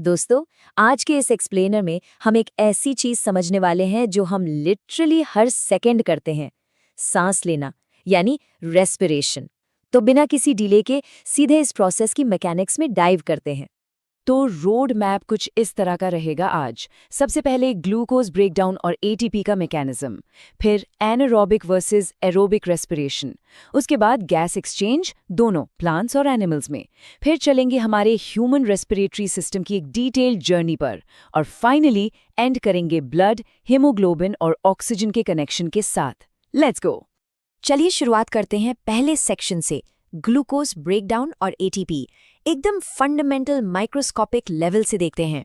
दोस्तों, आज के इस एक्सप्लेनर में हम एक ऐसी चीज समझने वाले हैं जो हम लिटरली हर सेकंड करते हैं, सांस लेना यानी रेस्पिरेशन। तो बिना किसी डिले के सीधे इस प्रोसेस की मैकेनिक्स में डाइव करते हैं। तो रोड मैप कुछ इस तरह का रहेगा आज। सबसे पहले ग्लूकोज ब्रेकडाउन और एटीपी का मैकेनिज्म, फिर एनारोबिक वर्सेस एरोबिक रेस्पिरेशन, उसके बाद गैस एक्सचेंज, दोनों प्लांट्स और एनिमल्स में, फिर चलेंगे हमारे ह्यूमन रेस्पिरेटरी सिस्टम की एक डिटेल्ड जर्नी पर, और फाइनली एंड करेंगे ब्लड, हीमोग्लोबिन और ऑक्सीजन के कनेक्शन के साथ। Let's go. चलिए शुरुआत करते हैं पहले सेक्शन से, ग्लूकोज ब्रेकडाउन और एटीपी, एकदम फंडामेंटल माइक्रोस्कोपिक लेवल से देखते हैं।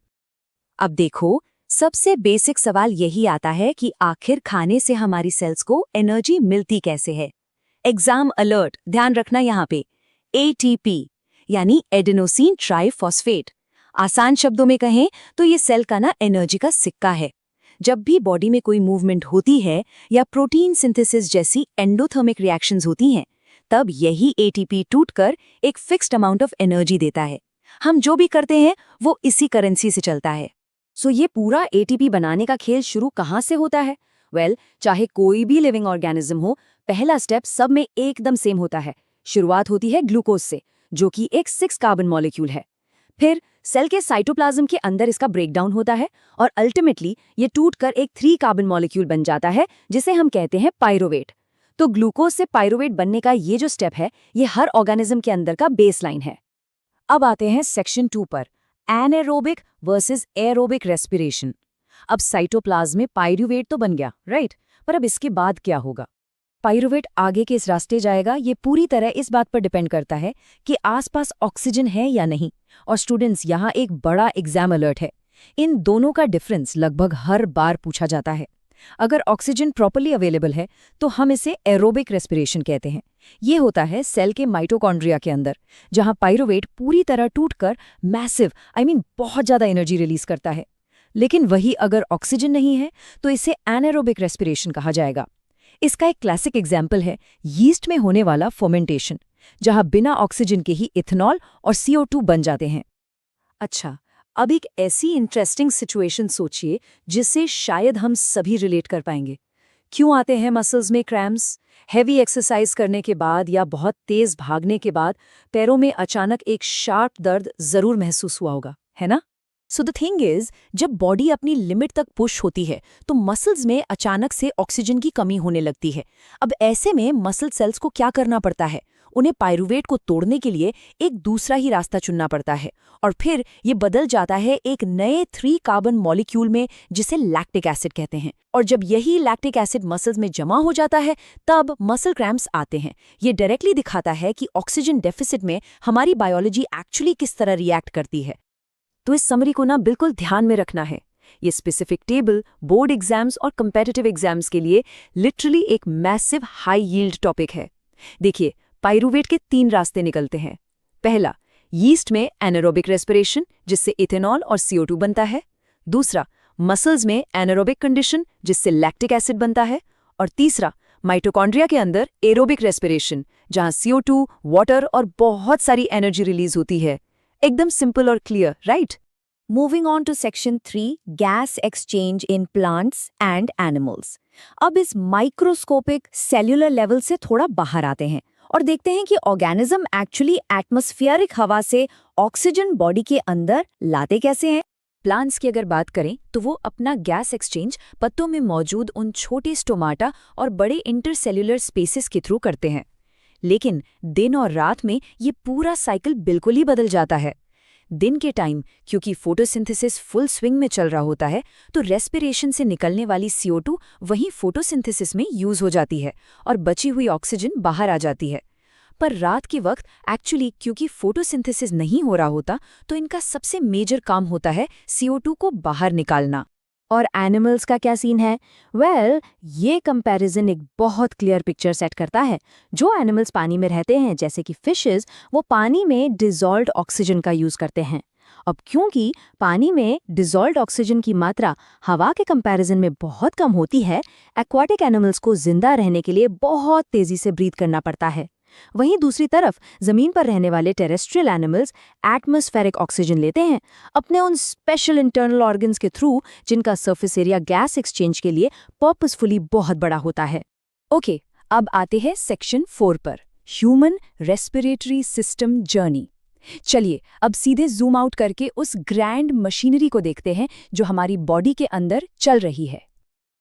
अब देखो, सबसे बेसिक सवाल यही आता है कि आखिर खाने से हमारी सेल्स को एनर्जी मिलती कैसे है। एग्जाम अलर्ट, ध्यान रखना यहाँ पे। एटीपी यानी एडेनोसिन ट्राइफॉस्फेट, आसान शब्दों में कहें तो ये सेल का एनर्जी का सिक्का है। जब भी बॉडी में कोई मूवमेंट होती है या प्रोटीन सिंथेसिस जैसी एंडोथर्मिक रिएक्शंस होती हैं, तब यही एटीपी टूटकर एक फिक्स्ड अमाउंट ऑफ एनर्जी देता है। हम जो भी करते हैं वो इसी करेंसी से चलता है। सो ये पूरा एटीपी बनाने का खेल शुरू कहाँ से होता है? चाहे कोई भी लिविंग ऑर्गेनिज्म हो, पहला स्टेप सब में एकदम सेम होता है। शुरुआत होती है ग्लूकोज से, जो कि एक 6 कार्बन मॉलिक्यूल है। फिर सेल के साइटोप्लाज्म के अंदर इसका ब्रेकडाउन होता है और अल्टीमेटली ये टूटकर एक 3 कार्बन मॉलिक्यूल बन जाता है, जिसे हम कहते हैं पाइरोवेट। तो ग्लूकोज से पाइरोवेट बनने का ये जो स्टेप है, ये हर ऑर्गेनिज्म के अंदर का बेसलाइन है। अब आते हैं सेक्शन 2 पर, एनारोबिक वर्सेस एरोबिक रेस्पिरेशन। अब साइटोप्लाज्म में पाइरुवेट तो बन गया, राइट? पर अब इसके बाद क्या होगा? पाइरुवेट आगे के इस रास्ते जाएगा, ये पूरी तरह इस बात पर डिपेंड करता है कि आसपास ऑक्सीजन है या नहीं। और स्टूडेंट्स, यहाँ एक बड़ा एग्जाम अलर्ट है। इन दोनों का डिफरेंस लगभग हर बार पूछा जाता है। अगर ऑक्सीजन प्रॉपर्ली अवेलेबल है तो हम इसे एरोबिक रेस्पिरेशन कहते हैं। ये होता है सेल के माइटोकॉन्ड्रिया के अंदर, जहां पाइरुवेट पूरी तरह टूटकर मैसिव बहुत ज्यादा एनर्जी रिलीज करता है। लेकिन वही अगर ऑक्सीजन नहीं है तो इसे एनारोबिक रेस्पिरेशन कहा जाएगा। इसका एक क्लासिक एग्जाम्पल है यीस्ट में होने वाला फर्मेंटेशन, जहां बिना ऑक्सीजन के ही इथेनॉल और CO2 बन जाते हैं। अच्छा, अब एक ऐसी इंटरेस्टिंग सिचुएशन सोचिए जिससे शायद हम सभी रिलेट कर पाएंगे। क्यों आते हैं मसल्स में क्रैम्प्स? हैवी एक्सरसाइज करने के बाद या बहुत तेज भागने के बाद पैरों में अचानक एक शार्प दर्द जरूर महसूस हुआ होगा, है ना? सो द थिंग इज, जब बॉडी अपनी लिमिट तक पुश होती है तो मसल्स में अचानक से ऑक्सीजन की कमी होने लगती है। अब ऐसे में मसल सेल्स को क्या करना पड़ता है? उन्हें पाइरुवेट को तोड़ने के लिए एक दूसरा ही रास्ता चुनना पड़ता है, और फिर ये बदल जाता है एक नए 3 कार्बन मॉलिक्यूल में, जिसे लैक्टिक एसिड कहते हैं। और जब यही लैक्टिक एसिड मसल्स में जमा हो जाता है, तब मसल क्रैम्प्स आते हैं। ये डायरेक्टली दिखाता है कि ऑक्सीजन डेफिसिट में हमारी बायोलॉजी एक्चुअली किस तरह रिएक्ट करती है। तो इस समरी को बिल्कुल ध्यान में रखना है। ये स्पेसिफिक टेबल बोर्ड एग्जाम्स और कंपेटिटिव एग्जाम्स के लिए लिटरली एक मैसिव हाई यील्ड टॉपिक है। देखिए, पाइरुवेट के 3 रास्ते निकलते हैं। पहला, यीस्ट में एनारोबिक रेस्पिरेशन, जिससे इथेनॉल और CO2 बनता है। दूसरा, मसल्स में एनारोबिक कंडीशन, जिससे लैक्टिक एसिड बनता है। और तीसरा, माइटोकॉन्ड्रिया के अंदर एरोबिक रेस्पिरेशन, जहां CO2, वाटर और बहुत सारी एनर्जी रिलीज होती है। एकदम सिंपल और clear, right? Moving on to section 3, gas exchange in plants and animals. अब इस माइक्रोस्कोपिक सेल्यूलर लेवल से थोड़ा बाहर आते हैं और देखते हैं कि ऑर्गेनिज्म एक्चुअली एटमॉस्फेरिक हवा से ऑक्सीजन बॉडी के अंदर लाते कैसे हैं। प्लांट्स की अगर बात करें तो वो अपना गैस एक्सचेंज पत्तों में मौजूद उन छोटे स्टोमाटा और बड़े इंटरसेल्यूलर स्पेसेस के थ्रू करते हैं। लेकिन दिन और रात में ये पूरा साइकिल बिल्कुल ही बदल जाता है। दिन के टाइम क्योंकि फोटोसिंथेसिस फुल स्विंग में चल रहा होता है, तो रेस्पिरेशन से निकलने वाली CO2 वहीं फोटोसिंथेसिस में यूज हो जाती है और बची हुई ऑक्सीजन बाहर आ जाती है। पर रात के वक्त एक्चुअली क्योंकि फोटोसिंथेसिस नहीं हो रहा होता, तो इनका सबसे मेजर काम होता है CO2 को बाहर निकालना। और एनिमल्स का क्या सीन है? ये कंपैरिजन एक बहुत क्लियर पिक्चर सेट करता है। जो एनिमल्स पानी में रहते हैं, जैसे कि फिशेस, वो पानी में डिसॉल्व्ड ऑक्सीजन का यूज करते हैं। अब क्योंकि पानी में डिसॉल्व्ड ऑक्सीजन की मात्रा हवा के कंपैरिजन में बहुत कम होती है, एक्वाटिक एनिमल्स को जिंदा रहने के लिए बहुत तेजी से ब्रीथ करना पड़ता है। वहीं दूसरी तरफ जमीन पर रहने वाले टेरेस्ट्रियल एनिमल्स एटमॉस्फेरिक ऑक्सीजन लेते हैं अपने उन स्पेशल इंटरनल ऑर्गन्स के थ्रू जिनका सरफेस एरिया गैस एक्सचेंज के लिए पर्पसफुली बहुत बड़ा होता है। ओके, अब आते हैं सेक्शन 4 पर, ह्यूमन रेस्पिरेटरी सिस्टम जर्नी। चलिए अब सीधे जूम आउट करके उस ग्रैंड मशीनरी को देखते हैं जो हमारी बॉडी के अंदर चल रही है।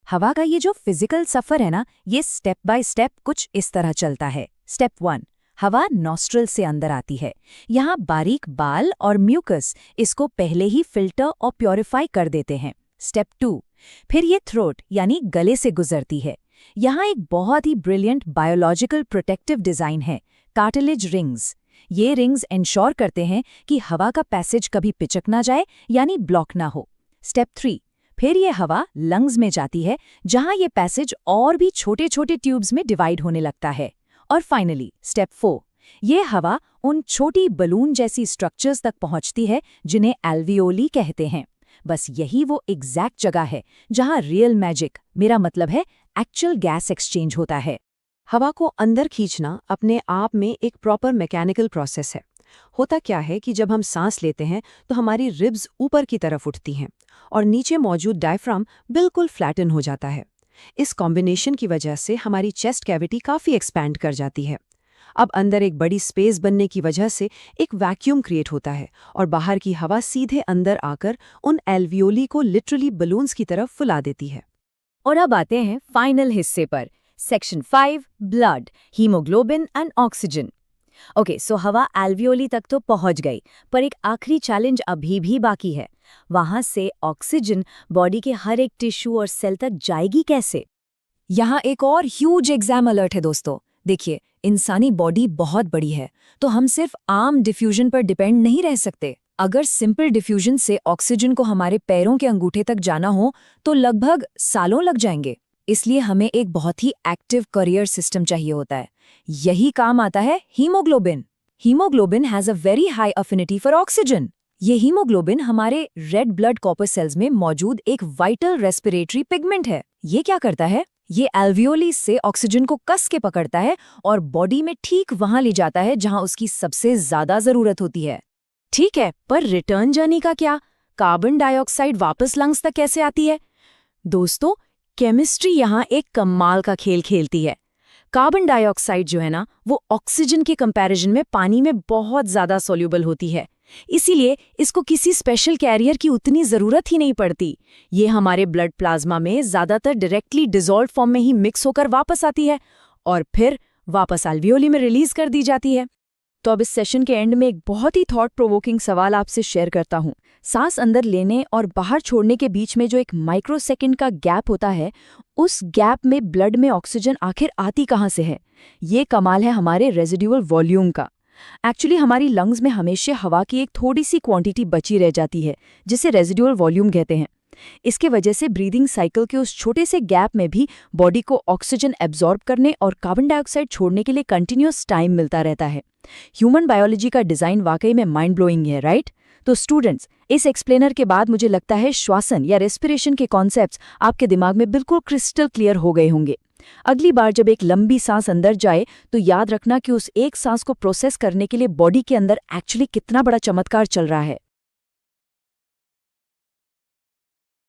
हवा का ये जो फिजिकल सफर है ना, ये स्टेप बाय स्टेप कुछ इस तरह चलता है। स्टेप 1, हवा नॉस्ट्रल से अंदर आती है। यहाँ बारीक बाल और म्यूकस इसको पहले ही फिल्टर और प्योरीफाई कर देते हैं। स्टेप 2, फिर ये थ्रोट यानी गले से गुजरती है। यहाँ एक बहुत ही ब्रिलियंट बायोलॉजिकल प्रोटेक्टिव डिजाइन है, कार्टिलेज रिंग्स। ये रिंग्स इंश्योर करते हैं कि हवा का पैसेज कभी पिचक ना जाए यानी ब्लॉक ना हो। स्टेप 3, फिर ये हवा लंग्स में जाती है जहां ये पैसेज और भी छोटे छोटे ट्यूब्स में डिवाइड होने लगता है। और फाइनली स्टेप 4, ये हवा उन छोटी बलून जैसी स्ट्रक्चर्स तक पहुंचती है जिन्हें एल्वियोली कहते हैं। बस यही वो एग्जैक्ट जगह है जहां रियल मैजिक, मेरा मतलब है एक्चुअल गैस एक्सचेंज होता है। हवा को अंदर खींचना अपने आप में एक प्रॉपर मैकेनिकल प्रोसेस है। होता क्या है कि जब हम सांस लेते हैं तो हमारी रिब्स ऊपर की तरफ उठती हैं और नीचे मौजूद डायफ्राम बिल्कुल फ्लैटन हो जाता है। इस कॉम्बिनेशन की वजह से हमारी चेस्ट कैविटी काफ़ी एक्सपैंड कर जाती है। अब अंदर एक बड़ी स्पेस बनने की वजह से एक वैक्यूम क्रिएट होता है और बाहर की हवा सीधे अंदर आकर उन एल्वियोली को लिटरली बलून्स की तरफ फुला देती है। और अब आते हैं फाइनल हिस्से पर, section 5, blood, haemoglobin and oxygen. Okay, so हवा एल्वियोली तक तो पहुंच गई, पर एक आखिरी चैलेंज अभी भी बाकी है। वहां से ऑक्सीजन बॉडी के हर एक टिश्यू और सेल तक जाएगी कैसे? यहाँ एक और ह्यूज एग्जाम अलर्ट है दोस्तों। देखिए, इंसानी बॉडी बहुत बड़ी है, तो हम सिर्फ आम डिफ्यूजन पर डिपेंड नहीं रह सकते। अगर सिंपल डिफ्यूजन से ऑक्सीजन को हमारे पैरों के अंगूठे तक जाना हो तो लगभग सालों लग जाएंगे। इसलिए हमें एक बहुत ही एक्टिव करियर सिस्टम चाहिए होता है। यही काम आता है haemoglobin. Haemoglobin has a very high affinity for oxygen. ये हीमोग्लोबिन हमारे रेड ब्लड कॉपर सेल्स में मौजूद एक वाइटल रेस्पिरेटरी पिगमेंट है। ये क्या करता है? ये एल्वियोली से ऑक्सीजन को कस के पकड़ता है और बॉडी में ठीक वहां ले जाता है जहां उसकी सबसे ज्यादा जरूरत होती है। ठीक है, पर रिटर्न जर्नी का क्या? कार्बन डाइऑक्साइड वापस लंग्स तक कैसे आती है? दोस्तों, केमिस्ट्री यहाँ एक कमाल का खेल खेलती है। कार्बन डाइऑक्साइड जो है ना, वो ऑक्सीजन के कंपैरिजन में पानी में बहुत ज्यादा सोल्यूबल होती है। इसीलिए इसको किसी स्पेशल कैरियर की उतनी जरूरत ही नहीं पड़ती। ये हमारे ब्लड प्लाज्मा में ज्यादातर डायरेक्टली डिसॉल्व फॉर्म में ही मिक्स होकर वापस आती है और फिर वापस एल्वियोली में रिलीज कर दी जाती है। तो अब इस सेशन के एंड में एक बहुत ही थॉट प्रोवोकिंग सवाल आपसे शेयर करता हूँ। सांस अंदर लेने और बाहर छोड़ने के बीच में जो एक माइक्रोसेकंड का गैप होता है, उस गैप में ब्लड में ऑक्सीजन आखिर आती कहाँ से है? ये कमाल है हमारे रेजिडुअल वॉल्यूम का। एक्चुअली हमारी लंग्स में हमेशा हवा की एक थोड़ी सी क्वांटिटी बची रह जाती है, जिसे रेजिडुअल वॉल्यूम कहते हैं। इसके वजह से ब्रीदिंग साइकिल के उस छोटे से गैप में भी बॉडी को ऑक्सीजन एब्जॉर्ब करने और कार्बन डाइऑक्साइड छोड़ने के लिए कंटिन्यूअस टाइम मिलता रहता है। ह्यूमन बायोलॉजी का डिजाइन वाकई में माइंड ब्लोइंग है, राइट? तो स्टूडेंट्स, इस एक्सप्लेनर के बाद मुझे लगता है श्वासन या रेस्पिरेशन के कॉन्सेप्ट्स आपके दिमाग में बिल्कुल क्रिस्टल क्लियर हो गए होंगे। अगली बार जब एक लंबी सांस अंदर जाए तो याद रखना कि उस एक सांस को प्रोसेस करने के लिए बॉडी के अंदर एक्चुअली कितना बड़ा चमत्कार चल रहा है।